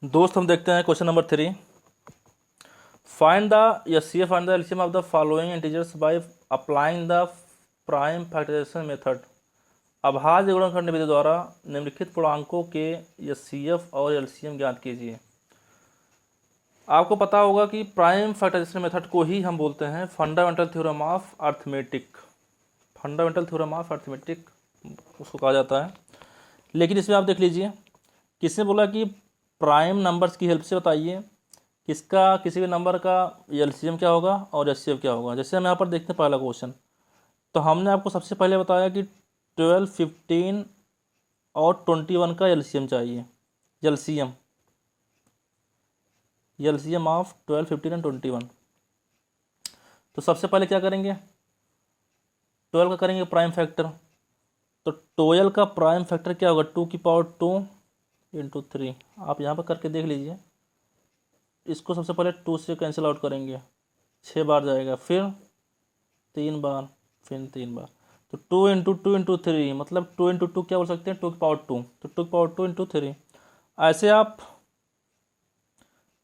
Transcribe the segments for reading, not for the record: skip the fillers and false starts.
दोस्त हम देखते हैं question number 3। Find the HCF find the LCM of the following integers by applying the prime factorisation method. अभाज्य गुणनखंड विधि द्वारा निम्नलिखित पूर्णांकों के एचसीएफ और एलसीएम ज्ञात कीजिए। आपको पता होगा कि प्राइम फैक्टराइजेशन मेथड को ही हम बोलते हैं fundamental theorem of arithmetic. Fundamental theorem of arithmetic उसको कहा जाता है। लेकिन इसमें आप देख लीजिए, किसने बोला कि प्राइम नंबर्स की हेल्प से बताइए किसका किसी भी नंबर का एलसीएम क्या होगा और एचसीएफ क्या होगा। जैसे हम यहाँ पर देखते हैं पहला क्वेश्चन, तो हमने आपको सबसे पहले बताया कि 12, 15 और 21 का एलसीएम चाहिए। LCM LCM of 12, 15 and 21। तो सबसे पहले क्या करेंगे, 12 का करेंगे प्राइम फैक्टर। तो 12 का प्राइम फैक्टर क्या होगा, 2 की पावर 2 इंटू 3। आप यहाँ पर करके देख लीजिए। इसको सबसे पहले 2 से कैंसिल आउट करेंगे, 6 बार जाएगा, फिर 3 बार, फिर 3 बार। तो 2 इंटू 2 इंटू 3 मतलब 2 इंटू 2 क्या बोल सकते हैं, 2 की पावर 2। तो 2 की पावर 2 इंटू 3। ऐसे आप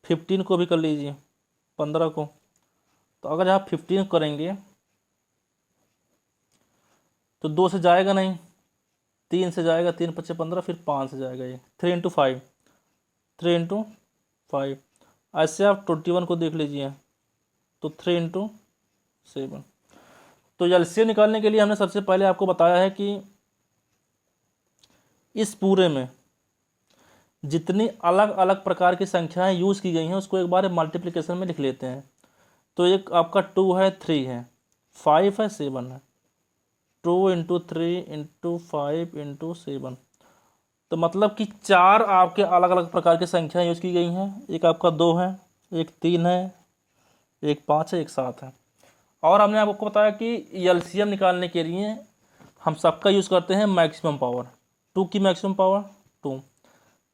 15 को भी कर लीजिए, 15 को। तो अगर आप 15 करेंगे तो 2 से जाएगा नहीं, 3 से जाएगा, 3 5 15, फिर 5 से जाएगा ये 3 इंटू 5, 3 इंटू 5। ऐसे आप 21 को देख लीजिए, तो 3 इंटू 7। तो एलसीएम निकालने के लिए हमने सबसे पहले आपको बताया है कि इस पूरे में जितनी अलग अलग प्रकार की संख्याएं यूज़ की गई हैं उसको एक बार मल्टीप्लिकेशन में लिख लेते हैं। तो एक आपका 2 है, 3 है, 5 है, 7 है। 2 इंटू 3 इंटू 5 इंटू 7। तो मतलब कि 4 आपके अलग अलग प्रकार की संख्याएं यूज़ की गई हैं। एक आपका 2 है, एक 3 है, एक 5 है, एक 7 है। और हमने आपको बताया कि एलसीएम निकालने के लिए हम सबका यूज़ करते हैं मैक्सिमम पावर। 2 की मैक्सिमम पावर 2,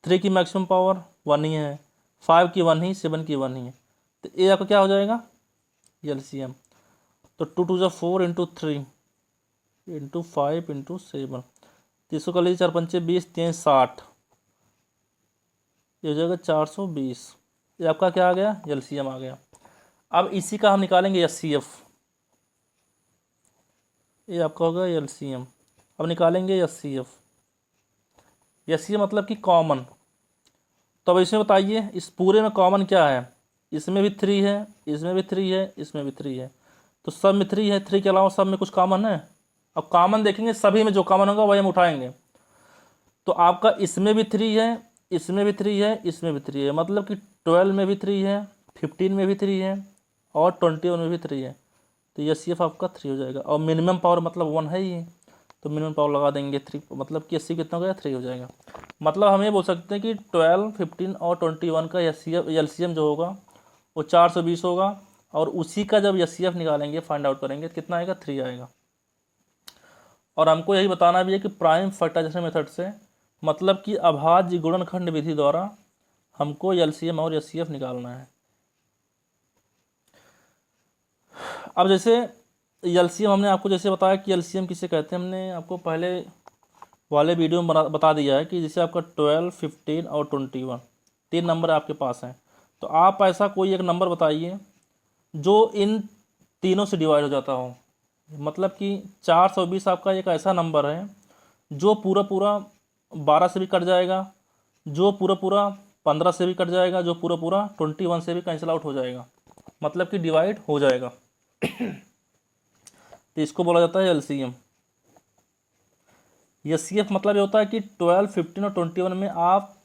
3 की मैक्सिमम पावर 1 ही है, 5 की 1 ही, 7 की 1 ही है। तो ये आपका क्या हो जाएगा, एलसीएम। तो 2 2 4 इंटू 3 इंटू 5 इंटू 7। 300 कर लीजिए, 4 पंचे 20, 3 60, ये हो जाएगा 420। ये आपका क्या आ गया, एलसीएम आ गया। अब इसी का हम निकालेंगे एचसीएफ। ये आपका होगा एलसीएम। अब निकालेंगे एचसीएफ। एचसीएफ मतलब कि कॉमन। तो अब इसमें बताइए इस पूरे में कॉमन क्या है। इसमें भी 3 है, इसमें भी 3 है, इसमें भी 3 है। तो सब में 3 है, 3 के अलावा सब में कुछ कॉमन है। अब कॉमन देखेंगे, सभी में जो कॉमन होगा वही हम उठाएंगे। तो आपका इसमें भी 3 है, इसमें भी 3 है, इसमें भी 3 है। मतलब कि 12 में भी 3 है, 15 में भी 3 है और 21 में भी 3 है। तो ये सी एफ आपका 3 हो जाएगा। और मिनिमम पावर मतलब 1 है ही, तो मिनिमम पावर लगा देंगे 3, मतलब कि 80 कितना हो गया, 3 हो जाएगा। मतलब हम ये बोल सकते हैं कि 12, 15 और 21 का एलसीएम जो होगा वो 420 होगा। और उसी का जब एचसीएफ निकालेंगे, फाइंड आउट करेंगे, तो कितना आएगा, 3 आएगा। और हमको यही बताना भी है कि प्राइम फैक्टराइजेशन मेथड से मतलब कि अभाज्य गुणनखंड विधि द्वारा हमको एलसीएम और एचसीएफ निकालना है। अब जैसे एलसीएम हमने आपको जैसे बताया कि एलसीएम किसे कहते हैं, हमने आपको पहले वाले वीडियो में बता दिया है कि जैसे आपका 12, 15 और 21 3 नंबर आपके पास हैं। तो आप ऐसा कोई एक नंबर बताइए जो इन तीनों से डिवाइड हो जाता हो। मतलब कि 420 आपका एक ऐसा नंबर है जो पूरा पूरा 12 से भी कट जाएगा, जो पूरा पूरा 15 से भी कट जाएगा, जो पूरा पूरा 21 से भी कैंसिल आउट हो जाएगा, मतलब कि डिवाइड हो जाएगा। तो इसको बोला जाता है एलसीएम। एचसीएफ मतलब ये होता है कि 12, 15 और 21 में आप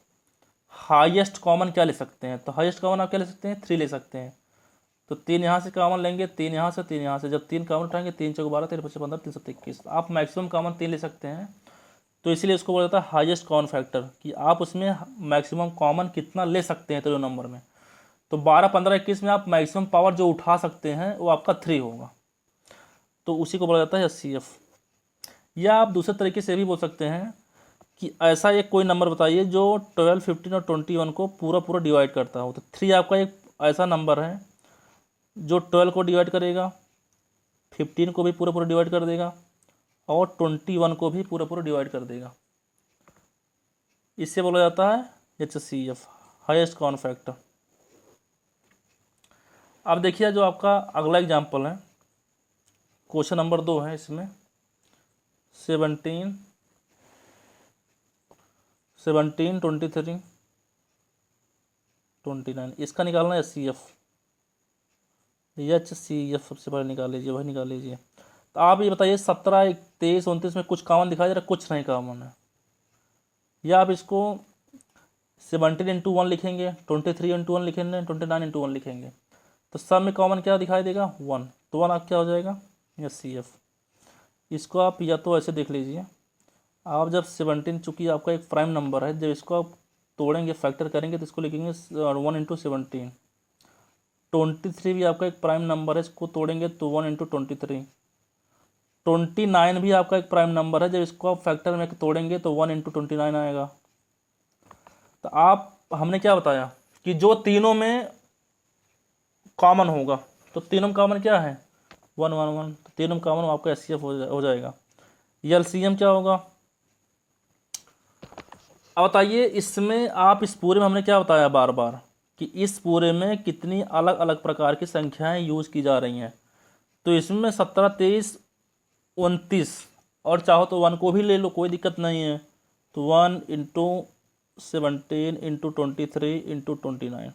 हाईएस्ट कॉमन क्या ले सकते हैं। तो हाईएस्ट कॉमन आप क्या ले सकते हैं, 3 ले सकते हैं। तो 3 यहाँ से कॉमन लेंगे, 3 यहाँ से, 3 यहाँ से। जब 3 कॉमन उठाएंगे, 3 चौक 12, 3 पच्चीस 15, 3 7 21। आप मैक्सिमम कॉमन 3 ले सकते हैं। तो इसीलिए इसको बोला जाता है हाईएस्ट कॉमन फैक्टर, कि आप उसमें मैक्सिमम कॉमन कितना ले सकते हैं तो नंबर में। तो 12, 15, 21 में आप मैक्सिमम पावर जो उठा सकते हैं वो आपका 3 होगा। तो उसी को बोला जाता है एचसीएफ। या आप दूसरे तरीके से भी बोल सकते हैं कि ऐसा एक कोई नंबर बताइए जो 12, 15 और 21 को पूरा पूरा डिवाइड करता हो। तो 3 आपका एक ऐसा नंबर है जो 12 को डिवाइड करेगा, 15 को भी पूरा पूरा डिवाइड कर देगा और 21 को भी पूरा पूरा डिवाइड कर देगा। इससे बोला जाता है एचसीएफ, हाईएस्ट कॉमन फैक्टर। अब देखिए जो आपका अगला एग्जाम्पल है, क्वेश्चन नंबर 2 है, इसमें 17, 23, 29, इसका निकालना है HCF सबसे पहले निकाल लीजिए, वही निकाल लीजिए। तो आप ये बताइए 17, 23, 29 में कुछ कॉमन दिखाई दे रहा है? कुछ नहीं कॉमन है। या आप इसको 17 इंटू 1 लिखेंगे, 23 इंटू 1 लिखेंगे, 29 इंटू 1 लिखेंगे, तो सब में कॉमन क्या दिखाई देगा? 1। तो 1 आप क्या हो जाएगा? HCF। इसको आप या तो ऐसे देख लीजिए, आप जब 17, चूँकि आपका एक प्राइम नंबर है, जब इसको आप तोड़ेंगे, फैक्टर करेंगे, तो इसको लिखेंगे 1 इंटू 17। 23 भी आपका एक प्राइम नंबर है, इसको तोड़ेंगे तो 1 इंटू 23। 29 भी आपका एक प्राइम नंबर है, जब इसको आप फैक्टर में तोड़ेंगे तो 1 इंटू 29 आएगा। तो आप हमने क्या बताया कि जो तीनों में कॉमन होगा, तो तीनों में कॉमन क्या है? 1 1 1। तो तीनों में कॉमन आपका HCF हो जाएगा। LCM क्या होगा? अब बताइए इसमें, आप इस पूरे में हमने क्या बताया बार बार कि इस पूरे में कितनी अलग अलग प्रकार की संख्याएं यूज की जा रही हैं। तो इसमें 17, 23, 29, और चाहो तो 1 को भी ले लो, कोई दिक्कत नहीं है। तो 1 इंटू 17 इंटू 23 इंटू 29,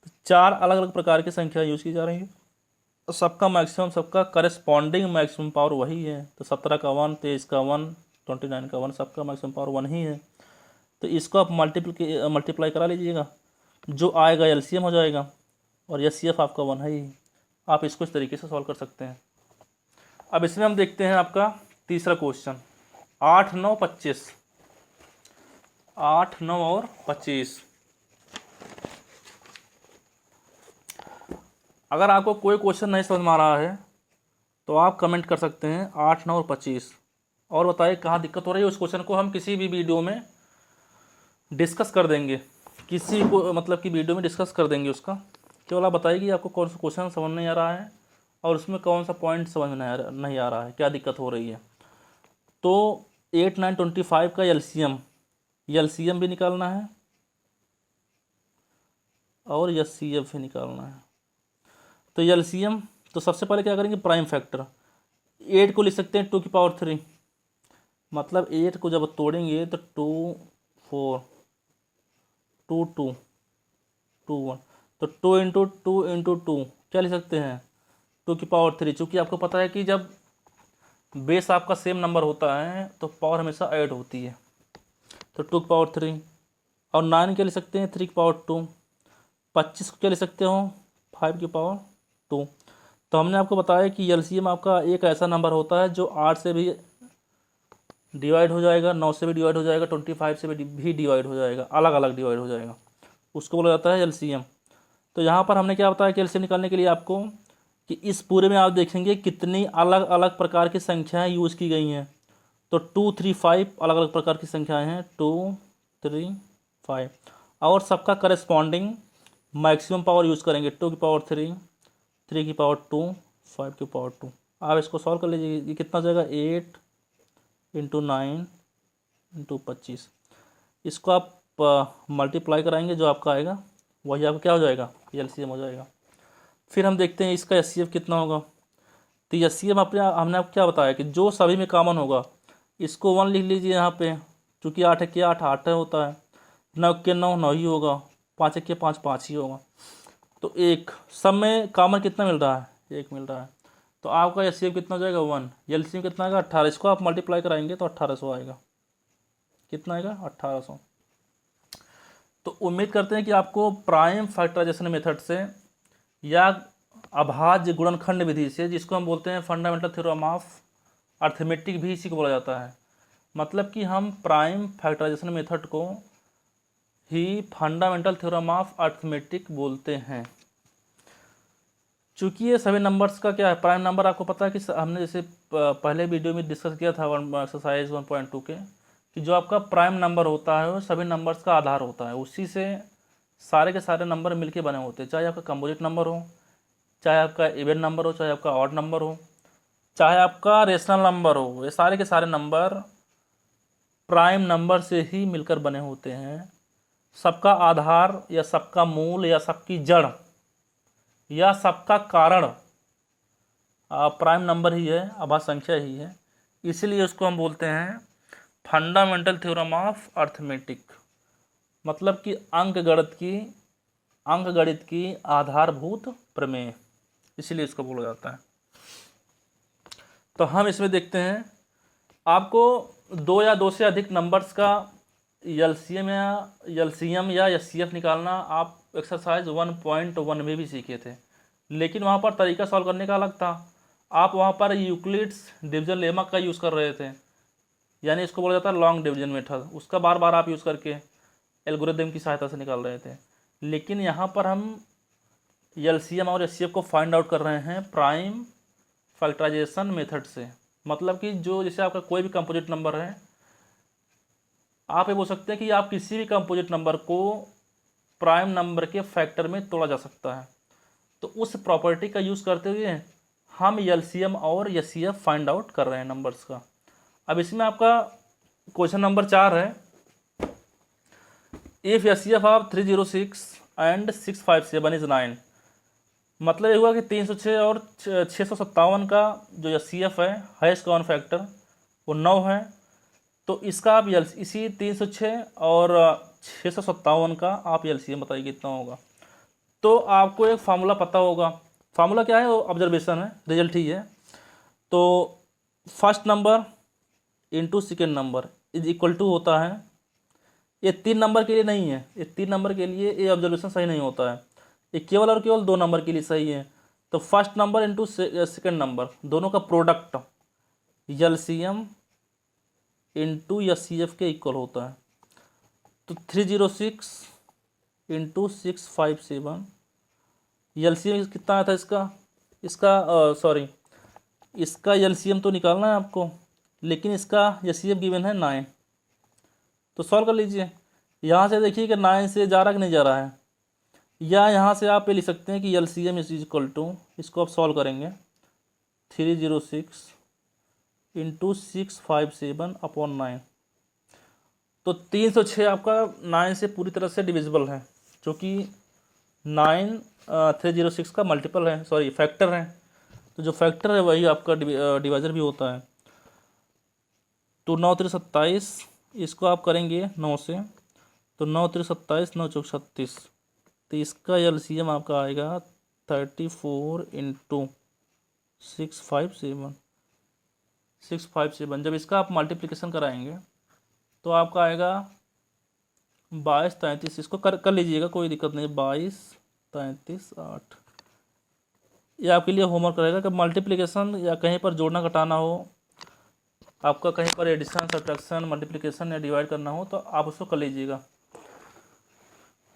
तो 4 अलग अलग प्रकार की संख्या यूज की जा रही है। तो सबका मैक्सिमम, सबका करस्पॉन्डिंग मैक्सिमम पावर वही है। तो 17 का 1, 23 का 1, 29 का 1, सबका मैक्सिमम पावर 1 ही है। तो इसको आप मल्टीप्लाई करा लीजिएगा, जो आएगा LCM हो जाएगा, और HCF आपका 1 है ही। आप इसको इस तरीके से सॉल्व कर सकते हैं। अब इसमें हम देखते हैं आपका तीसरा क्वेश्चन, 8, 9, 25। 8, 9 और 25। अगर आपको कोई क्वेश्चन नहीं समझ में आ रहा है तो आप कमेंट कर सकते हैं 8, 9 और 25, और बताइए कहाँ दिक्कत हो रही है। उस क्वेश्चन को हम किसी भी वीडियो में डिस्कस कर देंगे, किसी को मतलब कि वीडियो में डिस्कस कर देंगे उसका। केवल आप बताइए कि आपको कौन सा क्वेश्चन समझ नहीं आ रहा है और उसमें कौन सा पॉइंट समझ में नहीं आ रहा है, क्या दिक्कत हो रही है। तो 8, 9, 25 का LCM भी निकालना है और HCF भी निकालना है। तो LCM, तो सबसे पहले क्या करेंगे? Prime factor. 8 को लिख सकते हैं 2 की पावर 3, मतलब 8 को जब तोड़ेंगे तो 2, 4, 2, 2, 2, 1, तो 2 इंटू 2 इंटू 2 क्या लिख सकते हैं? 2 की पावर 3। चूँकि आपको पता है कि जब बेस आपका सेम नंबर होता है तो पावर हमेशा ऐड होती है। तो 2 की पावर 3, और 9 क्या लिख सकते हैं? 3 की पावर 2। 25 को क्या लिख सकते हो? 5 की पावर 2। तो हमने आपको बताया कि LCM आपका एक ऐसा नंबर होता है जो 8 से भी डिवाइड हो जाएगा, 9 से भी डिवाइड हो जाएगा, 25 से भी डिवाइड हो जाएगा, अलग अलग डिवाइड हो जाएगा, उसको बोला जाता है LCM। तो यहाँ पर हमने क्या बताया कि LCM निकालने के लिए आपको कि इस पूरे में आप देखेंगे कितनी अलग अलग प्रकार की संख्याएं यूज़ की गई हैं। तो 2, 3, 5 अलग अलग प्रकार की संख्याएं हैं, 2, 3, 5, और सबका करस्पॉन्डिंग मैक्सिमम पावर यूज़ करेंगे। 2 की पावर 3, 3 की पावर 2, 5 की पावर 2। आप इसको सॉल्व कर लीजिए, ये कितना हो जाएगा? 8 इंटू 9 इंटू 25। इसको आप मल्टीप्लाई कराएंगे, जो आपका आएगा वही आपका क्या हो जाएगा? LCM हो जाएगा। फिर हम देखते हैं इसका HCF कितना होगा। तो HCF हमने आपको क्या बताया कि जो सभी में कॉमन होगा, इसको 1 लिख लीजिए यहाँ पे, चूँकि 8 है क्या 8 8 होता है, 9 के 9 9 ही होगा, 5 के 5 5 ही होगा। तो एक सब में कॉमन कितना मिल रहा है? 1 मिल रहा है। तो आपका HCF कितना हो जाएगा? 1। LCM कितना आएगा? 18। इसको आप मल्टीप्लाई कराएंगे तो 1800 आएगा। कितना आएगा? 1800। तो उम्मीद करते हैं कि आपको प्राइम फैक्टराइजेशन मेथड से या अभाज्य गुणनखंड विधि से, जिसको हम बोलते हैं फंडामेंटल थ्योरम ऑफ अर्थमेटिक भी इसी को बोला जाता है, मतलब कि हम प्राइम फैक्टराइजेशन मेथड को ही फंडामेंटल थ्योरम ऑफ अर्थमेटिक बोलते हैं। चूँकि ये सभी नंबर्स का क्या है, प्राइम नंबर आपको पता है कि हमने जैसे पहले वीडियो में डिस्कस किया था एक्सरसाइज 1.2 के, कि जो आपका प्राइम नंबर होता है वो सभी नंबर्स का आधार होता है, उसी से सारे के सारे नंबर मिलके बने होते हैं। चाहे आपका कंपोजिट नंबर हो, चाहे आपका इवन नंबर हो, चाहे आपका ऑड नंबर हो, चाहे आपका रेशनल नंबर हो, ये सारे के सारे नंबर प्राइम नंबर से ही मिलकर बने होते हैं। सबका आधार या सबका मूल या सबकी जड़ या सबका कारण प्राइम नंबर ही है, आभाज्य संख्या ही है, इसलिए उसको हम बोलते हैं फंडामेंटल थ्योरम ऑफ अर्थमेटिक, मतलब कि अंकगणित की आधारभूत प्रमेय, इसीलिए इसको बोला जाता है। तो हम इसमें देखते हैं, आपको दो या दो से अधिक नंबर्स का एलसीएम या एचसीएफ निकालना आप एक्सरसाइज 1.1 में भी सीखे थे, लेकिन वहाँ पर तरीका सॉल्व करने का अलग था। आप वहाँ पर यूक्लिड्स डिवीजन लेमा का यूज़ कर रहे थे, यानी इसको बोला जाता है लॉन्ग डिवीजन मेथड, उसका बार बार आप यूज़ करके एल्गोरिदम की सहायता से निकाल रहे थे। लेकिन यहाँ पर हम एलसीएम और एचसीएफ को फाइंड आउट कर रहे हैं प्राइम फैक्टराइजेशन मेथड से, मतलब कि जो जैसे आपका कोई भी कंपोजिट नंबर है, आप ये बोल सकते हैं कि आप किसी भी कंपोजिट नंबर को प्राइम नंबर के फैक्टर में तोड़ा जा सकता है। तो उस प्रॉपर्टी का यूज़ करते हुए हम एलसीएम और एचसीएफ फाइंड आउट कर रहे हैं नंबर्स का। अब इसमें आपका क्वेश्चन नंबर 4 है, if HCF of 306 and 657 is 9, मतलब ये हुआ कि 306 और 657 का जो एचसीएफ है, हाईएस्ट कॉमन फैक्टर, वो 9 है। तो इसका आप इसी 306 और 657 का आप एलसीएम बताइए कितना होगा। तो आपको एक फार्मूला पता होगा, फार्मूला क्या है, वो ऑब्जर्वेशन है, रिजल्ट ही है। तो first number into second number is equal to होता है, ये 3 नंबर के लिए नहीं है, ये 3 नंबर के लिए ये ऑब्जर्वेशन सही नहीं होता है, ये केवल और केवल 2 नंबर के लिए सही है। तो first number into second number दोनों का प्रोडक्ट एलसीएम इंटू एचसीएफ के इक्वल होता है। तो 306 इंटू 657, एलसीएम कितना आया था इसका एलसीएम तो निकालना है आपको, लेकिन इसका एचसीएफ गिवन है 9। तो सॉल्व कर लीजिए, यहाँ से देखिए कि 9 से जा रहा कि नहीं जा रहा है, या यहाँ से आप ये लिख सकते हैं कि एलसीएम इज इक्वल टू, इसको आप सॉल्व करेंगे 306 इंटू 657 अपॉन 9। तो 306 आपका 9 से पूरी तरह से डिविजिबल है, जो कि 9 306 का मल्टीपल है, फैक्टर है। तो जो फैक्टर है वही आपका डिवाइजर भी होता है। तो 9 3 27, इसको आप करेंगे 9 से, तो 9 3 27, 9 चौक 36, तो इसका एलसीएम आपका आएगा 34 इंटू 657। जब इसका आप मल्टीप्लिकेशन कराएंगे तो आपका आएगा 22 33, इसको कर लीजिएगा, कोई दिक्कत नहीं, 22 33 8। ये आपके लिए होमवर्क रहेगा कि मल्टीप्लिकेशन या कहीं पर जोड़ना घटाना हो, आपका कहीं पर एडिशन सब्ट्रैक्शन मल्टीप्लिकेशन या डिवाइड करना हो, तो आप उसको कर लीजिएगा,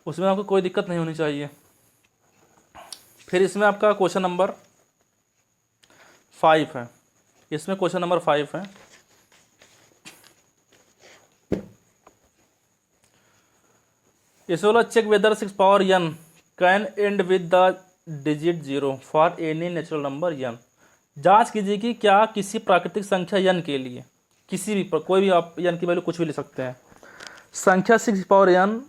उसमें आपको कोई दिक्कत नहीं होनी चाहिए। फिर इसमें आपका क्वेश्चन नंबर 5 है, इसमें क्वेश्चन नंबर 5 है, इसमें बोला check whether 6 power n can end with the digit 0 for any natural number n। जांच कीजिए कि क्या किसी प्राकृतिक संख्या n के लिए, किसी भी पर, कोई भी आप n की वैल्यू कुछ भी ले सकते हैं, संख्या 6 पावर n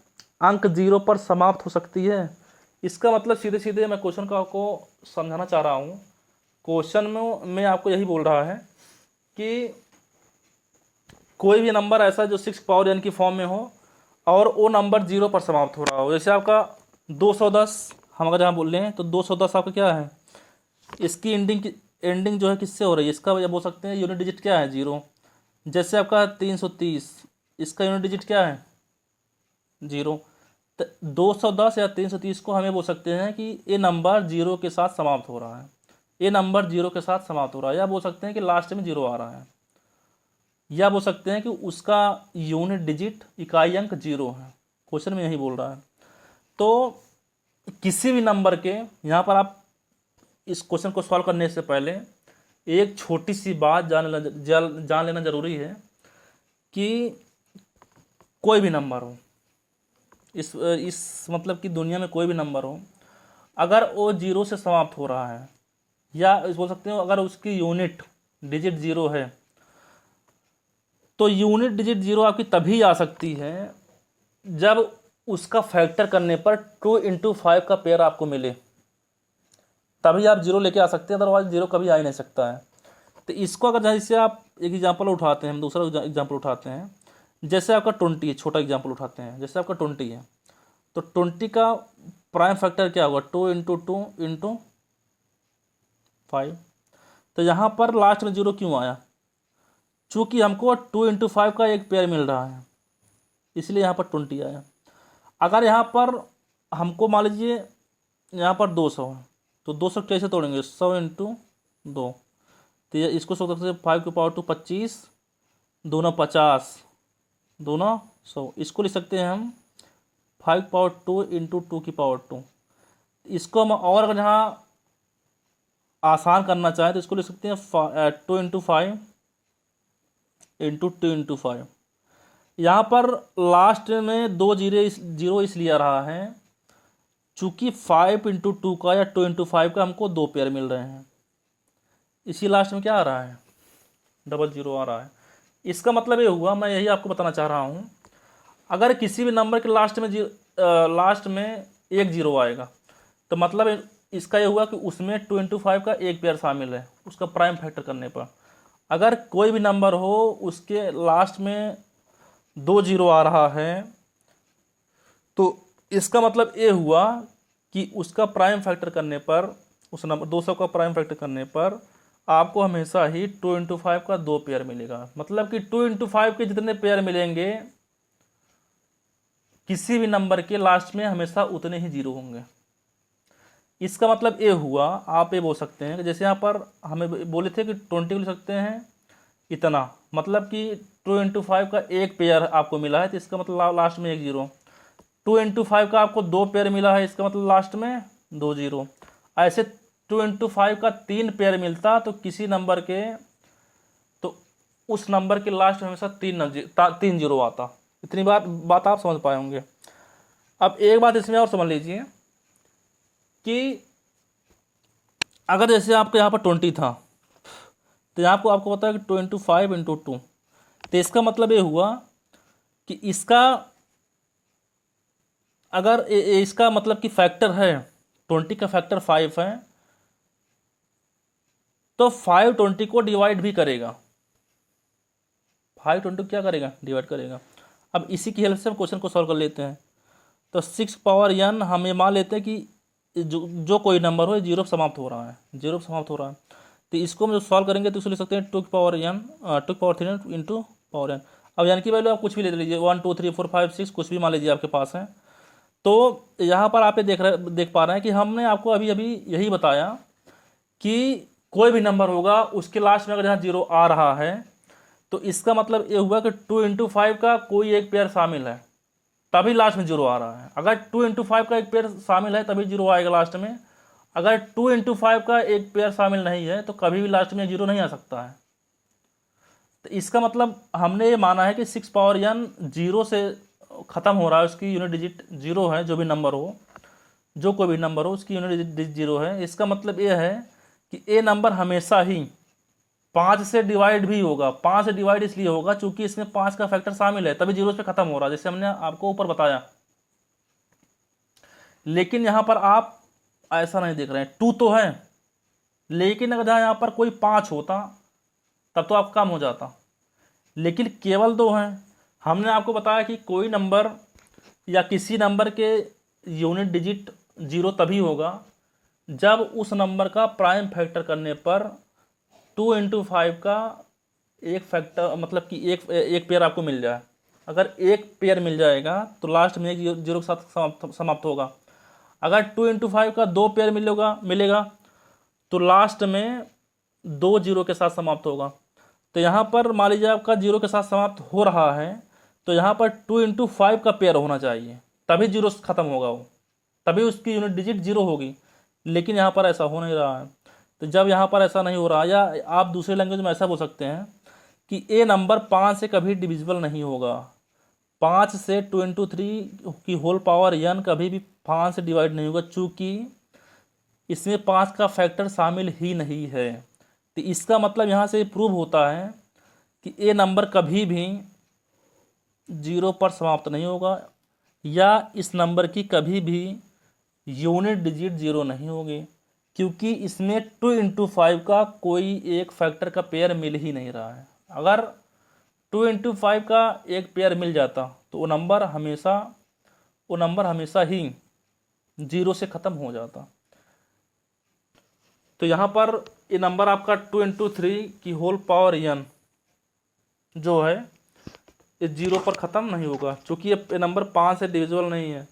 अंक 0 पर समाप्त हो सकती है। इसका मतलब सीधे सीधे मैं क्वेश्चन को आपको समझाना चाह रहा हूँ। क्वेश्चन में आपको यही बोल रहा है कि कोई भी नंबर ऐसा जो 6 पावर n की फॉर्म में हो और वो नंबर 0 पर समाप्त हो रहा हो। जैसे आपका 210 हम अगर जहाँ बोल रहे हैं, तो 210 आपका क्या है, इसकी एंडिंग जो है किससे हो रही है, इसका या बोल सकते हैं यूनिट डिजिट क्या है, 0। जैसे आपका 330, इसका यूनिट डिजिट क्या है, 0। तो 210 या 330 को हमें बोल सकते हैं कि ये नंबर 0 के साथ समाप्त हो रहा है, ये नंबर 0 के साथ समाप्त हो रहा है, या बोल सकते हैं कि लास्ट में 0 आ रहा है, या बोल सकते हैं कि उसका यूनिट डिजिट इकाई अंक 0 है। क्वेश्चन में यही बोल रहा है। तो किसी भी नंबर के, यहाँ पर आप इस क्वेश्चन को सॉल्व करने से पहले एक छोटी सी बात जान लेना जरूरी है कि कोई भी नंबर हो, इस मतलब कि दुनिया में कोई भी नंबर हो, अगर वो 0 से समाप्त हो रहा है, या बोल सकते हो अगर उसकी यूनिट डिजिट 0 है, तो यूनिट डिजिट 0 आपकी तभी आ सकती है जब उसका फैक्टर करने पर 2 × 5 का पेयर आपको मिले, तभी आप जीरो लेके आ सकते हैं, अदरवाइज जीरो कभी आ ही नहीं सकता है। तो इसको अगर जैसे आप एक एग्जांपल उठाते हैं, हम दूसरा एग्जांपल उठाते हैं, जैसे आपका 20 है, छोटा एग्जांपल उठाते हैं, जैसे आपका 20 है, तो 20 का प्राइम फैक्टर क्या होगा, 2 × 2 × 5। तो यहाँ पर लास्ट में जीरो क्यों आया, चूँकि हमको 2 × 5 का एक पेयर मिल रहा है, इसलिए यहाँ पर 20 आया। अगर यहाँ पर हमको मान लीजिए यहाँ पर 200 है, तो 200 कैसे तोड़ेंगे, 100 × 2, तो ये इसको सोच सकते हैं 5⁻2 25, दोनों 50, दोनों 100। इसको लिख सकते हैं हम 5⁻2 × 2⁻2। इसको हम और अगर यहाँ आसान करना चाहें तो इसको लिख सकते हैं 2 × 5 × 2 × 5। यहाँ पर लास्ट में 2 जीरो इसलिए आ रहा है चूँकि 5 × 2 का या 2 × 5 का हमको 2 पेयर मिल रहे हैं, इसी लास्ट में क्या आ रहा है, डबल जीरो आ रहा है। इसका मतलब ये हुआ, मैं यही आपको बताना चाह रहा हूँ, अगर किसी भी नंबर के लास्ट में एक जीरो आएगा तो मतलब इसका ये हुआ कि उसमें 2 × 5 का एक पेयर शामिल है उसका प्राइम फैक्टर करने पर। अगर कोई भी नंबर हो उसके लास्ट में 2 जीरो आ रहा है तो इसका मतलब ये हुआ कि उसका प्राइम फैक्टर करने पर, उस नंबर 200 का प्राइम फैक्टर करने पर आपको हमेशा ही 2 × 5 का 2 पेयर मिलेगा। मतलब कि 2 × 5 के जितने पेयर मिलेंगे किसी भी नंबर के लास्ट में हमेशा उतने ही जीरो होंगे। इसका मतलब ये हुआ, आप ये बोल सकते हैं कि जैसे यहाँ पर हमें बोले थे कि 20 लिख सकते हैं इतना, मतलब कि 2 × 5 का एक पेयर आपको मिला है तो इसका मतलब लास्ट में एक जीरो। 2 × 5 का आपको 2 पेयर मिला है, इसका मतलब लास्ट में 2 जीरो। ऐसे 2 × 5 का 3 पेयर मिलता तो किसी नंबर के, तो उस नंबर के लास्ट में हमेशा 3 जीरो आता। इतनी बात आप समझ पाए होंगे। अब एक बात इसमें और समझ लीजिए कि अगर जैसे आपके यहाँ पर 20 था तो यहाँ आपको पता है कि 2 × 5 × 2, तो इसका मतलब ये हुआ कि इसका अगर इसका मतलब कि फैक्टर है 20 का फैक्टर 5 है तो 5 20 को डिवाइड भी करेगा, 5 20 को क्या करेगा, डिवाइड करेगा। अब इसी की हेल्प से हम क्वेश्चन को सॉल्व कर लेते हैं। तो 6 पावर n हम ये मान लेते हैं कि जो कोई नंबर हो जीरो समाप्त हो रहा है, जीरो समाप्त हो रहा है, तो इसको हम जो सॉल्व करेंगे तो इसको लिख सकते हैं 2 पावर 3 इंटू पावर n। अब n की वैल्यू आप कुछ भी ले लीजिए, 1 2 3 4 5 6 कुछ भी मान लीजिए आपके पास है। तो यहाँ पर आप ये देख पा रहे हैं कि हमने आपको अभी यही बताया कि कोई भी नंबर होगा उसके लास्ट में अगर यहाँ जीरो आ रहा है तो इसका मतलब ये हुआ कि 2 × 5 का कोई एक पेयर शामिल है तभी लास्ट में जीरो आ रहा है। अगर 2 × 5 का एक पेयर शामिल है तभी जीरो आएगा लास्ट में। अगर 2 × 5 का एक पेयर शामिल नहीं है तो कभी भी लास्ट में जीरो नहीं आ सकता है। तो इसका मतलब हमने ये माना है कि 6 पावर n जीरो से ख़त्म हो रहा है, उसकी यूनिट डिजिट जीरो है, जो भी नंबर हो, जो कोई भी नंबर हो उसकी यूनिट डिजिट जीरो है। इसका मतलब ये है कि ये नंबर हमेशा ही 5 से डिवाइड भी होगा। 5 से डिवाइड इसलिए होगा चूंकि इसमें 5 का फैक्टर शामिल है तभी जीरो पे खत्म हो रहा है, जैसे हमने आपको ऊपर बताया। लेकिन यहाँ पर आप ऐसा नहीं देख रहे हैं, 2 तो है लेकिन अगर यहाँ पर कोई 5 होता तब तो आपका कम हो जाता, लेकिन केवल 2 हैं। हमने आपको बताया कि कोई नंबर या किसी नंबर के यूनिट डिजिट जीरो तभी होगा जब उस नंबर का प्राइम फैक्टर करने पर 2 × 5 का एक फैक्टर, मतलब कि एक पेयर आपको मिल जाए। अगर एक पेयर मिल जाएगा तो लास्ट में एक जीरो के साथ समाप्त होगा। अगर 2 × 5 का 2 पेयर मिलेगा तो लास्ट में 2 जीरो के साथ समाप्त होगा। तो यहाँ पर मान लीजिए आपका जीरो के साथ समाप्त हो रहा है तो यहाँ पर 2 × 5 का पेयर होना चाहिए तभी जीरो खत्म होगा, वो तभी उसकी यूनिट डिजिट जीरो होगी। लेकिन यहाँ पर ऐसा हो नहीं रहा है। तो जब यहाँ पर ऐसा नहीं हो रहा, या आप दूसरे लैंग्वेज में ऐसा बोल सकते हैं कि ये नंबर 5 से कभी डिविजिबल नहीं होगा। 5 से 2 × 3 की होल पावर n कभी भी 5 से डिवाइड नहीं होगा चूँकि इसमें 5 का फैक्टर शामिल ही नहीं है। तो इसका मतलब यहाँ से प्रूव होता है कि ये नंबर कभी भी जीरो पर समाप्त नहीं होगा। या इस नंबर की कभी भी यूनिट डिजिट जीरो नहीं होगी, क्योंकि इसमें 2 × 5 का कोई एक फैक्टर का पेयर मिल ही नहीं रहा है। अगर 2 × 5 का एक पेयर मिल जाता तो वो नंबर हमेशा ही जीरो से ख़त्म हो जाता। तो यहाँ पर ये नंबर आपका 2 × 3 की होल पावर n जो है ये जीरो पर ख़त्म नहीं होगा, क्योंकि ये नंबर 5 से डिविजिबल नहीं है।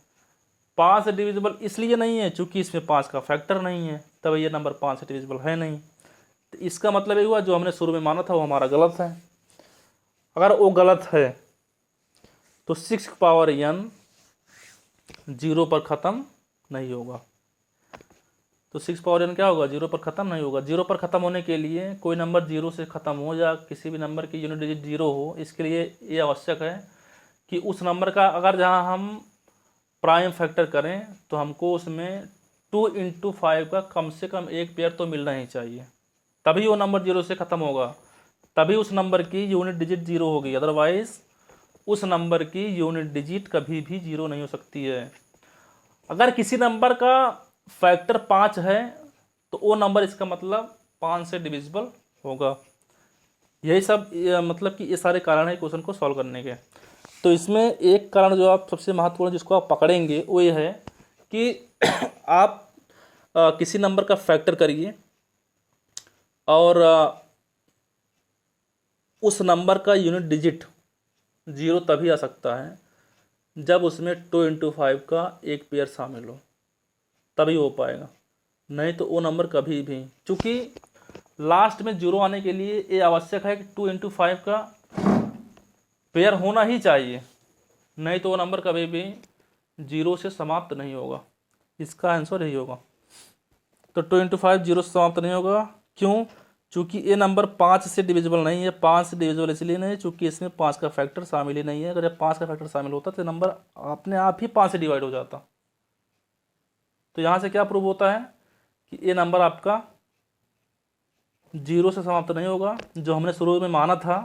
5 से डिविजिबल इसलिए नहीं है क्योंकि इसमें 5 का फैक्टर नहीं है, तब ये नंबर 5 से डिविजिबल है नहीं। तो इसका मतलब ये हुआ जो हमने शुरू में माना था वो हमारा गलत है। अगर वो गलत है तो 6 की पावर n जीरो पर ख़त्म नहीं होगा। तो 6 पावर n क्या होगा, जीरो पर ख़त्म नहीं होगा। जीरो पर ख़त्म होने के लिए कोई नंबर जीरो से ख़त्म हो या किसी भी नंबर की यूनिट डिजिट जीरो हो, इसके लिए ये आवश्यक है कि उस नंबर का अगर जहाँ हम प्राइम फैक्टर करें तो हमको उसमें 2 × 5 का कम से कम एक पेयर तो मिलना ही चाहिए, तभी वो नंबर जीरो से ख़त्म होगा, तभी उस नंबर की यूनिट डिजिट जीरो होगी। अदरवाइज़ उस नंबर की यूनिट डिजिट कभी भी जीरो नहीं हो सकती है। अगर किसी नंबर का फैक्टर 5 है तो वो नंबर इसका मतलब 5 से डिविजिबल होगा। यही सब मतलब कि ये सारे कारण है क्वेश्चन को सॉल्व करने के। तो इसमें एक कारण जो आप सबसे महत्वपूर्ण जिसको आप पकड़ेंगे वो ये है कि आप किसी नंबर का फैक्टर करिए और उस नंबर का यूनिट डिजिट जीरो तभी आ सकता है जब उसमें 2 × 5 का एक पेयर शामिल हो, तभी हो पाएगा। नहीं तो वो नंबर कभी भी, चूँकि लास्ट में जीरो आने के लिए ये आवश्यक है कि 2 × 5 का पेयर होना ही चाहिए, नहीं तो वो नंबर कभी भी जीरो से समाप्त नहीं होगा। इसका आंसर यही होगा। तो 2 × 5 जीरो से समाप्त नहीं होगा। क्यों? चूँकि ये नंबर 5 से डिविजिबल नहीं है। 5 से डिविजिबल इसलिए नहीं है चूँकि इसमें 5 का फैक्टर शामिल ही नहीं है। अगर जब 5 का फैक्टर शामिल होता तो नंबर अपने आप ही 5 से डिवाइड हो जाता। तो यहाँ से क्या प्रूव होता है कि ये नंबर आपका जीरो से समाप्त नहीं होगा। जो हमने शुरू में माना था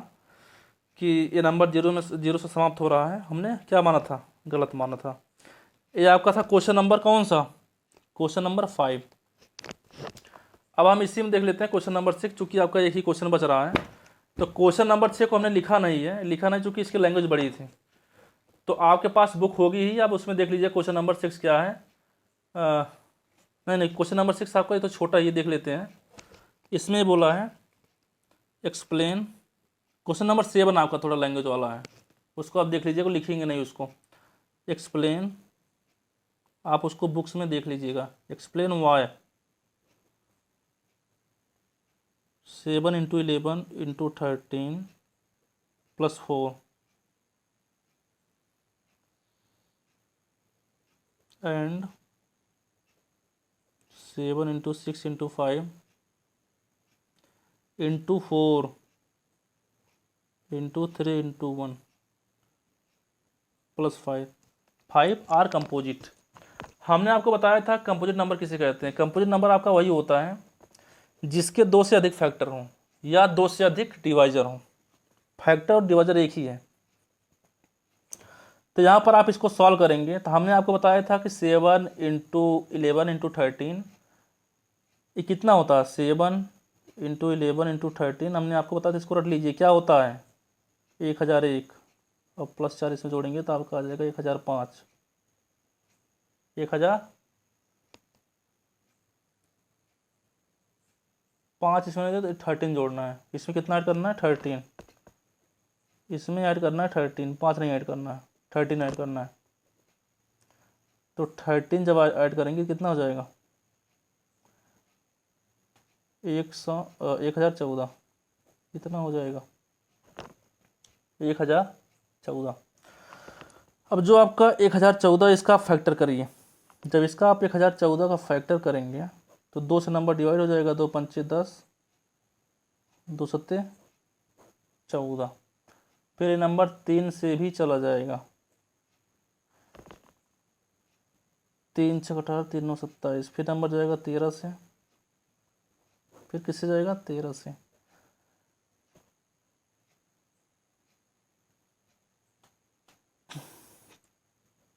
कि ये नंबर जीरो से समाप्त हो रहा है, हमने क्या माना था, गलत माना था। ये आपका था क्वेश्चन नंबर कौन सा, क्वेश्चन नंबर 5। अब हम इसी में देख लेते हैं क्वेश्चन नंबर 6, चूँकि आपका एक ही क्वेश्चन बच रहा है। तो क्वेश्चन नंबर 6 को हमने लिखा नहीं चूँकि इसकी लैंग्वेज बड़ी थी। तो आपके पास बुक होगी ही, आप उसमें देख लीजिए क्वेश्चन नंबर 6 क्या है। नहीं क्वेश्चन नंबर 6 आपका ये तो छोटा, ये देख लेते हैं। इसमें बोला है एक्सप्लेन। क्वेश्चन नंबर 7 आपका थोड़ा लैंग्वेज वाला है, उसको आप देख लीजिएगा, लिखेंगे नहीं उसको। एक्सप्लेन आप उसको बुक्स में देख लीजिएगा। Explain why 7 × 11 × 13 + 4 and 7 × 6 × 5 × 4 × 3 × 1 + 5। 5 are composite. हमने आपको बताया था कंपोजिट नंबर किसे कहते हैं। कंपोजिट नंबर आपका वही होता है जिसके 2 से अधिक फैक्टर हों या 2 से अधिक डिवाइजर हों। फैक्टर और डिवाइजर एक ही है। तो यहाँ पर आप इसको सॉल्व करेंगे तो हमने आपको बताया था कि 7 × 11 × 13 ये कितना होता है। 7 × 11 × 13 हमने आपको बताया था, इसको रट लीजिए, क्या होता है 1001 और +4 इसमें जोड़ेंगे तो आपका आ जाएगा 1005। 1005 इसमें तो 13 जोड़ना है। इसमें कितना ऐड करना है 13, इसमें ऐड करना है 13, 5 नहीं ऐड करना है, 13 ऐड करना है। तो 13 जब ऐड करेंगे कितना हो जाएगा 1014, कितना हो जाएगा 1014। अब जो आपका 1014 इसका फैक्टर करिए। जब इसका आप 1014 का फैक्टर करेंगे तो 2 से नंबर डिवाइड हो जाएगा, 2 × 5 = 10, 2 × 7 = 14। फिर ये नंबर 3 से भी चला जाएगा, 3 × 6 = 18, 3 × 9 = 27। फिर नंबर जाएगा 13 से, फिर किससे जाएगा 13 से।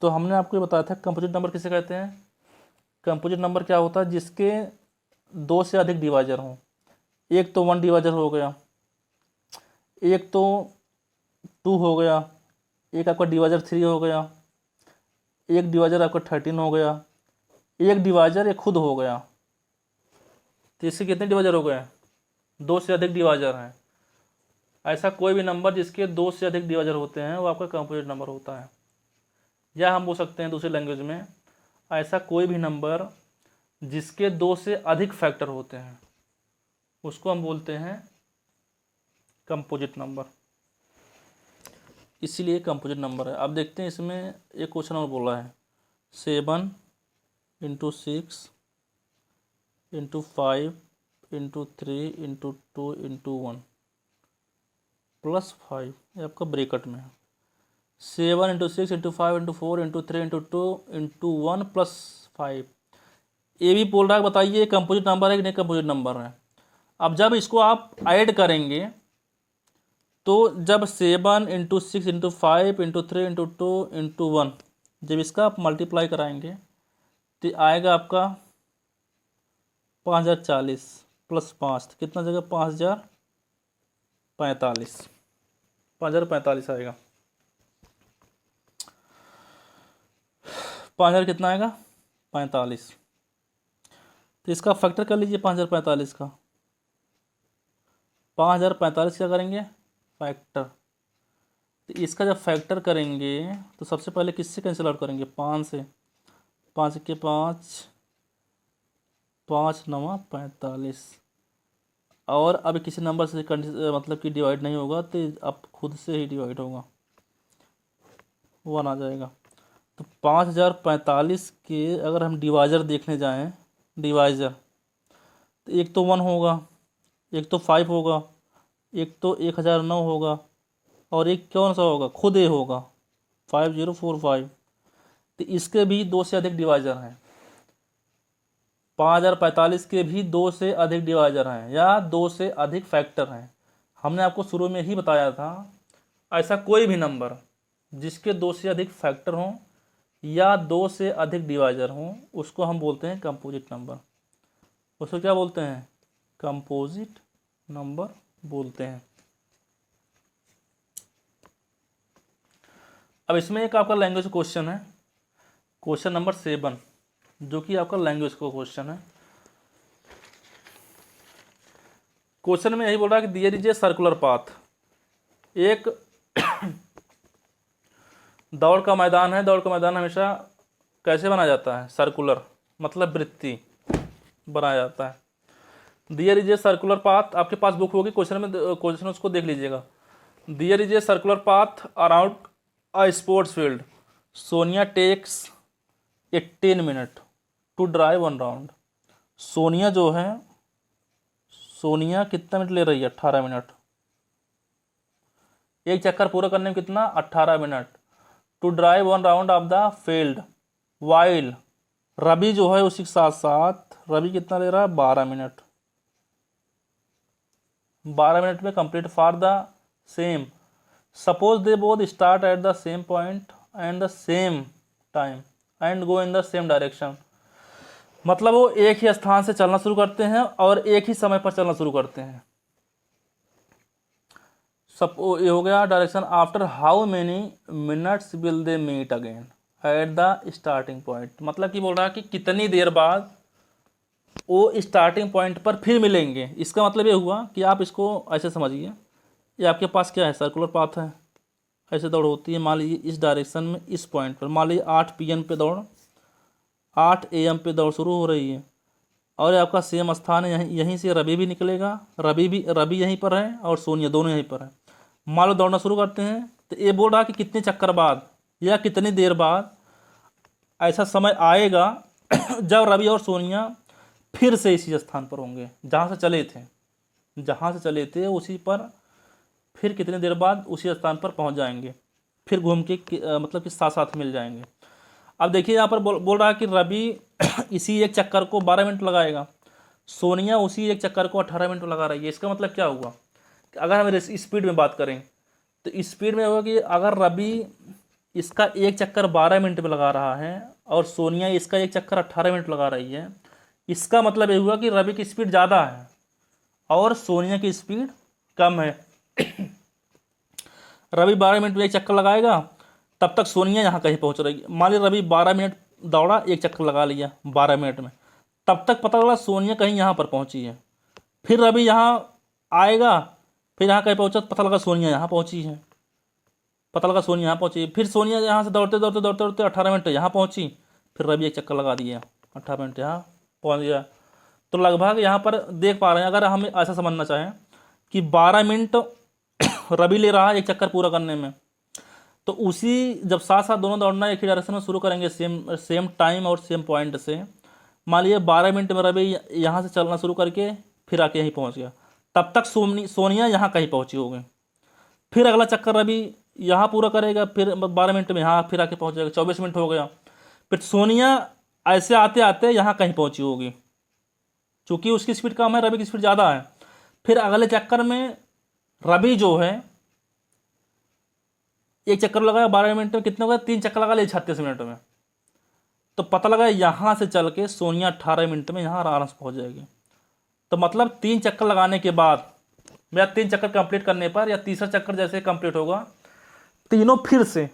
तो हमने आपको ये बताया था कंपोजिट नंबर किसे कहते हैं। कंपोजिट नंबर क्या होता है, जिसके दो से अधिक डिवाइजर हों। एक तो 1 डिवाइजर हो गया, एक तो 2 हो गया, एक आपका डिवाइजर 3 हो गया, एक डिवाइजर आपका 13 हो गया, एक डिवाइजर ये खुद हो गया। तो इससे कितने डिवाइजर हो गए, 2 से अधिक डिवाइजर हैं। ऐसा कोई भी नंबर जिसके 2 से अधिक डिवाइजर होते हैं वो आपका कंपोजिट नंबर होता है। या हम बोल सकते हैं दूसरी लैंग्वेज में, ऐसा कोई भी नंबर जिसके 2 से अधिक फैक्टर होते हैं उसको हम बोलते हैं कंपोजिट नंबर, इसीलिए कंपोजिट नंबर है। अब देखते हैं इसमें एक क्वेश्चन और बोला है 7 × 6 × 5 × 3 × 2 × 1 +5, ये आपका ब्रेकेट में है। 7 × 6 × 5 × 4 × 3 × 2 × 1 +5, ये भी बोल रहा है बताइए कंपोजिट नंबर है कि नहीं कंपोजिट नंबर है। अब जब इसको आप ऐड करेंगे तो जब 7 × 6 × 5 × 3 × 2 × 1 जब इसका आप मल्टीप्लाई कराएंगे तो आएगा आपका 5040 + 5, तो कितना जगह 5045, 5045 आएगा। 5000 कितना आएगा 45, तो इसका फैक्टर कर लीजिए 5045 का। 5045 क्या करेंगे फैक्टर, तो इसका जब फैक्टर करेंगे तो सबसे पहले किससे कैंसिल आउट करेंगे 5 से, 5 के 5, 5 9 45, और अब किसी नंबर से मतलब कि डिवाइड नहीं होगा तो अब खुद से ही डिवाइड होगा, 1 आ जाएगा। तो 5045 के अगर हम डिवाइजर देखने जाएं, डिवाइजर तो एक तो 1 होगा, एक तो 5 होगा, एक तो 1009 होगा, और एक कौन सा होगा खुद ए होगा 5045। तो इसके भी 2 से अधिक डिवाइजर हैं, 5045 के भी 2 से अधिक डिवाइजर हैं या 2 से अधिक फैक्टर हैं। हमने आपको शुरू में ही बताया था ऐसा कोई भी नंबर जिसके 2 से अधिक फैक्टर हों या 2 से अधिक डिवाइजर हों उसको हम बोलते हैं कंपोजिट नंबर। उसको क्या बोलते हैं कंपोजिट नंबर बोलते हैं। अब इसमें एक आपका लैंग्वेज क्वेश्चन है, क्वेश्चन नंबर 7, जो कि आपका लैंग्वेज का क्वेश्चन है। क्वेश्चन में यही बोल रहा है कि दिया दीजिए सर्कुलर पाथ, एक दौड़ का मैदान है। दौड़ का मैदान हमेशा कैसे बनाया जाता है सर्कुलर, मतलब वृत्ति बनाया जाता है। दिया दीजिए सर्कुलर पाथ, आपके पास बुक होगी क्वेश्चन में, क्वेश्चन उसको देख लीजिएगा। दिया दीजिए circular path around a sports field, Sonia takes 18 minute to drive 1 round. Sonia जो है, सोनिया कितना मिनट ले रही है 18 मिनट, एक चक्कर पूरा करने में कितना 18 minute. To drive 1 round of the field while, Ravi जो है उसी के साथ साथ रवि कितना ले रहा है 12 मिनट, 12 मिनट में complete for the same. Suppose they both start at the same point and the same time and go in the same direction, मतलब वो एक ही स्थान से चलना शुरू करते हैं और एक ही समय पर चलना शुरू करते हैं। सब ये हो गया direction. After how many minutes will they meet again at the starting point, मतलब कि बोल रहा है कि कितनी देर बाद वो स्टार्टिंग पॉइंट पर फिर मिलेंगे। इसका मतलब ये हुआ कि आप इसको ऐसे समझिए, ये आपके पास क्या है सर्कुलर पाथ है, ऐसे दौड़ होती है। मान लीजिए इस डायरेक्शन में इस पॉइंट पर, मान लीजिए 8 PM पे दौड़, 8 AM पे दौड़ शुरू हो रही है और आपका सेम स्थान है, यहीं से रवि भी निकलेगा, रवि यहीं पर है और सोनिया दोनों यहीं पर है। मान लो दौड़ना शुरू करते हैं तो ये बोल रहा कि कितने चक्कर बाद या कितनी देर बाद ऐसा समय आएगा जब रवि और सोनिया फिर से इसी स्थान पर होंगे जहाँ से चले थे उसी पर फिर कितनी देर बाद उसी स्थान पर पहुँच जाएंगे, फिर घूम के मतलब कि साथ साथ मिल जाएंगे। अब देखिए यहाँ पर बोल रहा है कि रवि इसी एक चक्कर को 12 मिनट लगाएगा, सोनिया उसी एक चक्कर को 18 मिनट लगा रही है। इसका मतलब क्या हुआ, अगर हम स्पीड में बात करें तो स्पीड में होगा कि अगर रवि इसका एक चक्कर 12 मिनट में लगा रहा है और सोनिया इसका एक चक्कर 18 मिनट लगा रही है, इसका मतलब ये हुआ कि रवि की स्पीड ज़्यादा है और सोनिया की स्पीड कम है। रवि 12 मिनट में एक चक्कर लगाएगा, तब तक सोनिया यहाँ कहीं पहुँच रहेगी। मान ली रवि 12 मिनट दौड़ा, एक चक्कर लगा लिया 12 मिनट में, तब तक पता लगा सोनिया कहीं यहाँ पर पहुँची है। फिर रवि यहाँ आएगा, फिर यहाँ कहीं पहुँचा, पता लगा सोनिया यहाँ पहुँची है, पता लगा सोनिया यहाँ पहुँची। फिर सोनिया यहाँ से दौड़ते दौड़ते दौड़ते दौड़ते 18 मिनट यहाँ पहुँची, फिर रवि एक चक्कर लगा दिया, 18 मिनट यहाँ पहुँच गया। तो लगभग यहाँ पर देख पा रहे हैं, अगर हम ऐसा समझना चाहें कि 12 मिनट रवि ले रहा है एक चक्कर पूरा करने में, तो उसी जब साथ साथ दोनों दौड़ना एक ही डायरेक्शन में शुरू करेंगे सेम टाइम और सेम पॉइंट से, मान लीजिए 12 मिनट में रवि यहाँ से चलना शुरू करके फिर आके यहीं पहुँच गया, तब तक सोनिया यहाँ कहीं पहुँची होगी। फिर अगला चक्कर रवि यहाँ पूरा करेगा, फिर 12 मिनट में यहाँ फिर आके पहुँच जाएगा, 24 मिनट हो गया। फिर सोनिया ऐसे आते आते यहाँ कहीं पहुँची होगी, चूँकि उसकी स्पीड कम है, रवि की स्पीड ज़्यादा है। फिर अगले चक्कर में रवि जो है एक चक्कर लगाया 12 मिनट में, कितने हो गए, 3 चक्कर लगा लिए 36 मिनट में। तो पता लगा यहाँ से चल के सोनिया 18 मिनट में यहाँ आराम से पहुँच जाएगी। तो मतलब 3 चक्कर लगाने के बाद या 3 चक्कर कंप्लीट करने पर या तीसरा चक्कर जैसे कंप्लीट होगा, तीनों फिर से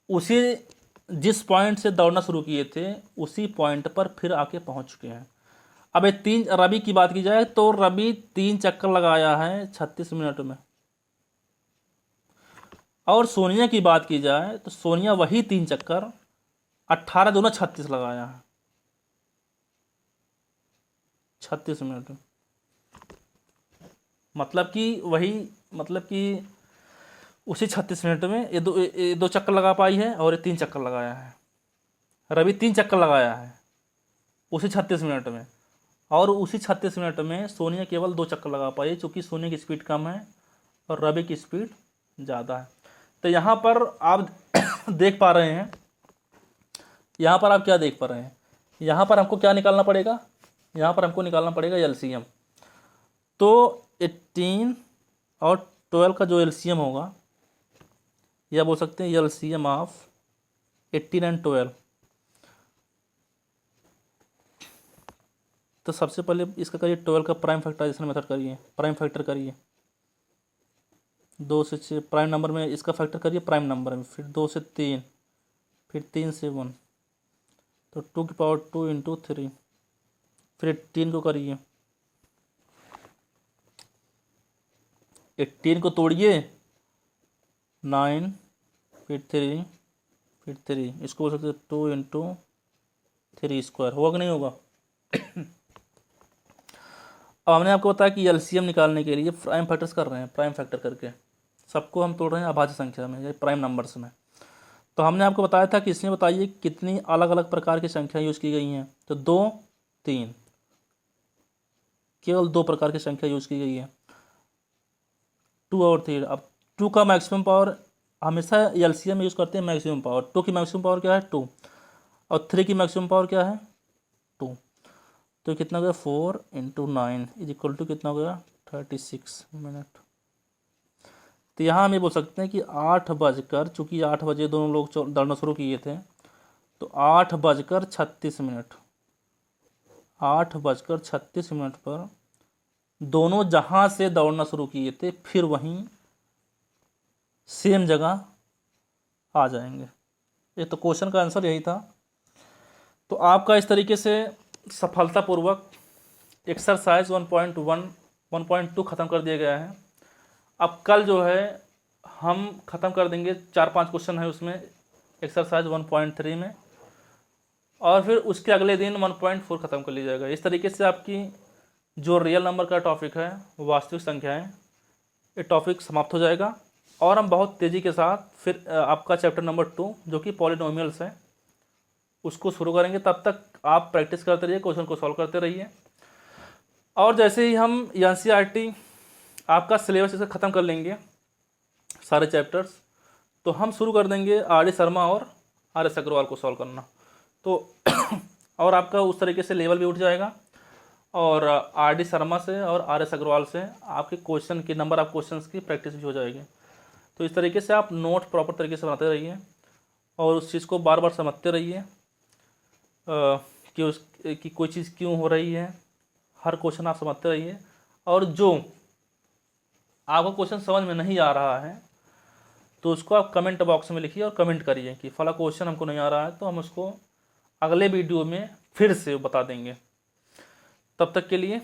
उसी जिस पॉइंट से दौड़ना शुरू किए थे उसी पॉइंट पर फिर आके पहुंच चुके हैं। अब ये रवि की बात की जाए तो रवि 3 चक्कर लगाया है 36 मिनट में, और सोनिया की बात की जाए तो सोनिया वही 3 चक्कर 18 दोनों 36 लगाया है 36 मिनट में। मतलब कि उसी 36 मिनट में ये दो चक्कर लगा पाई है और ये 3 चक्कर लगाया है। रवि 3 चक्कर लगाया है उसी 36 मिनट में, और उसी 36 मिनट में सोनिया केवल 2 चक्कर लगा पाई, क्योंकि सोनिया की स्पीड कम है और रवि की स्पीड ज़्यादा है। तो यहाँ पर आप देख पा रहे हैं, यहाँ पर आप क्या देख पा रहे हैं, यहाँ पर हमको क्या निकालना पड़ेगा, यहाँ पर हमको निकालना पड़ेगा एलसीएम। तो 18 और 12 का जो एलसीएम होगा, या बोल सकते हैं एलसीएम ऑफ 18 एंड 12। तो सबसे पहले इसका करिए 12 का प्राइम फैक्टराइजेशन मेथड करिए, प्राइम फैक्टर करिए 2 से 6, प्राइम नंबर में इसका फैक्टर करिए प्राइम नंबर में, फिर 2 से 3, फिर 3 से 1, तो 2 की पावर 2 इंटू 3, फिर 18 को करिए, 18 को तोड़िए 9, फिर 3, फिर 3, इसको बोल सकते हैं 2 इंटू 3 स्क्वायर, होगा कि नहीं होगा। अब हमने आपको बताया कि एलसीएम निकालने के लिए प्राइम फैक्टर्स कर रहे हैं, प्राइम फैक्टर करके सबको हम तोड़ रहे हैं अभाज्य संख्या में या प्राइम नंबर्स में। तो हमने आपको बताया था कि इसमें बताइए कितनी अलग अलग प्रकार की संख्या यूज़ की गई हैं, तो 2, 3, केवल 2 प्रकार की संख्या यूज़ की गई है, 2 और 3। अब 2 का मैक्सिमम पावर हमेशा एलसीएम यूज़ करते हैं मैक्सिमम पावर। 2 की मैक्सिमम पावर क्या है 2, और 3 की मैक्सिमम पावर क्या है 2। तो कितना हो गया 4 इंटू 9 इज इक्वल टू कितना हो गया 36 मिनट। तो यहाँ हम ये बोल सकते हैं कि 8 बजकर, चूँकि 8 बजे दोनों लोग दौड़ना शुरू किए थे, तो 8 बजकर 36 मिनट, 8 बजकर 36 मिनट पर दोनों जहाँ से दौड़ना शुरू किए थे फिर वहीं सेम जगह आ जाएंगे। ये तो क्वेश्चन का आंसर यही था। तो आपका इस तरीके से सफलतापूर्वक एक्सरसाइज 1.1 1.2 ख़त्म कर दिया गया है। अब कल जो है हम ख़त्म कर देंगे, 4-5 क्वेश्चन है उसमें एक्सरसाइज 1.3 में, और फिर उसके अगले दिन 1.4 ख़त्म कर लिया जाएगा। इस तरीके से आपकी जो रियल नंबर का टॉपिक है, वास्तविक संख्याएं, ये टॉपिक समाप्त हो जाएगा। और हम बहुत तेज़ी के साथ फिर आपका चैप्टर नंबर 2 जो कि पॉलिनोमियल्स है उसको शुरू करेंगे। तब तक आप प्रैक्टिस करते रहिए, क्वेश्चन को सॉल्व करते रहिए। और जैसे ही हम एनसीईआरटी आपका सिलेबस इसे ख़त्म कर लेंगे सारे चैप्टर्स, तो हम शुरू कर देंगे आर.डी. शर्मा और आर.एस. अग्रवाल को सॉल्व करना। तो और आपका उस तरीके से लेवल भी उठ जाएगा और आर डी शर्मा से और आर एस अग्रवाल से आपके क्वेश्चन की नंबर ऑफ क्वेश्चंस की प्रैक्टिस भी हो जाएगी। तो इस तरीके से आप नोट प्रॉपर तरीके से बनाते रहिए और उस चीज़ को बार बार समझते रहिए कि कोई चीज़ क्यों हो रही है। हर क्वेश्चन आप समझते रहिए और जो आपको क्वेश्चन समझ में नहीं आ रहा है तो उसको आप कमेंट बॉक्स में लिखिए और कमेंट करिए कि फला क्वेश्चन हमको नहीं आ रहा है, तो हम उसको अगले वीडियो में फिर से बता देंगे। तब तक के लिए